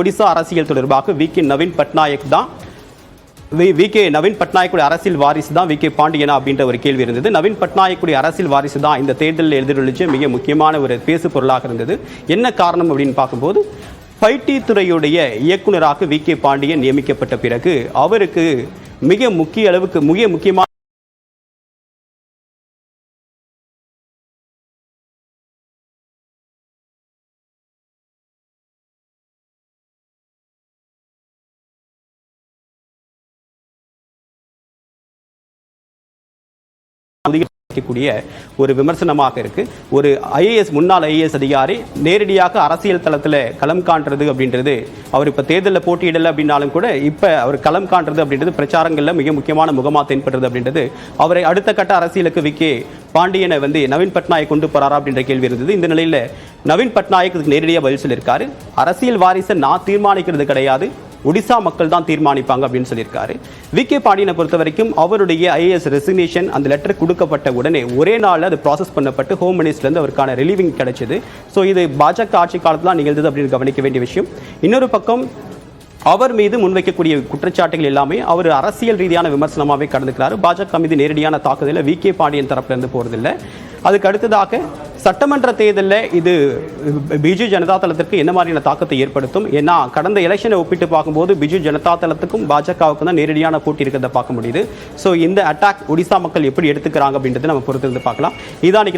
ஒடிசா அரசியல் தொடர்பாக வி.கே. நவீன் பட்நாயக் தான் வி.கே. நவீன் பட்நாயக்குடைய அரசியல் வாரிசு தான் வி.கே. பாண்டியனா அப்படின்ற ஒரு கேள்வி இருந்தது. நவீன் பட்நாயக்குடைய அரசியல் வாரிசு தான் இந்த தேர்தலில் எதிரொலிச்சு மிக முக்கியமான ஒரு பேசு பொருளாக இருந்தது. என்ன காரணம் அப்படின்னு பார்க்கும்போது, ஐடி துறையுடைய இயக்குநராக வி.கே. பாண்டியன் நியமிக்கப்பட்ட பிறகு அவருக்கு மிக முக்கியமான ஒரு விமர்சனமாக இருக்கு. ஒரு முன்னாள் ஐஏஎஸ் அதிகாரி நேரடியாக அரசியல் தளத்தில் களம் காண்றது அப்படின்றது, அவர் இப்ப தேர்தலில் போட்டியிடல அப்படின்னாலும் கூட இப்ப அவர் களம் காண்றது அப்படின்றது பிரச்சாரங்கள்ல மிக முக்கியமான முகமா தென்படுறது அப்படின்றது, அவரை அடுத்த கட்ட அரசியலுக்கு வி.கே. பாண்டியனை நவீன் பட்நாயக் கொண்டு போறாரா அப்படின்ற கேள்வி இருந்தது. இந்த நிலையில நவீன் பட்நாயக் நேரடியாக பதில் சொல்லியிருக்காரு. அரசியல் வாரிசை நான் தீர்மானிக்கிறது கிடையாது, ஒடிசா மக்கள் தான் தீர்மானிப்பாங்க அப்படின்னு சொல்லியிருக்காரு. வி.கே. பாண்டியனை பொறுத்த வரைக்கும் அவருடைய ஐஏஎஸ் ரெசிக்னேஷன் அந்த லெட்டர் கொடுக்கப்பட்ட உடனே ஒரே நாள் அது ப்ராசஸ் பண்ணப்பட்டு ஹோம் மினிஸ்டர்லேருந்து அவருக்கான ரிலீவிங் கிடைச்சது. ஸோ இது பாஜக ஆட்சி காலத்தில் தான் நிகழ்ந்தது அப்படின்னு கவனிக்க வேண்டிய விஷயம். இன்னொரு பக்கம் அவர் மீது முன்வைக்கக்கூடிய குற்றச்சாட்டுகள் எல்லாமே அவர் அரசியல் ரீதியான விமர்சனமாகவே கடந்துக்கிறாரு. பாஜக மீது நேரடியான தாக்குதலில் வி.கே. பாண்டியன் தரப்பிலிருந்து போறதில்லை. அதுக்கு அடுத்ததாக சட்டமன்ற தேர்தலில் இது பிஜு ஜனதா தளத்திற்கு என்ன மாதிரியான தாக்கத்தை ஏற்படுத்தும்? ஏன்னா கடந்த எலெக்ஷனை ஒப்பிட்டு பார்க்கும்போது பிஜு ஜனதா தளத்துக்கும் பாஜகவுக்கும் தான் நேரடியான போட்டி இருக்கிறத பார்க்க முடியுது. ஸோ இந்த அட்டாக் ஒடிசா மக்கள் எப்படி எடுத்துக்கிறாங்க அப்படின்றத நம்ம பொறுத்திருந்து பார்க்கலாம். இதான்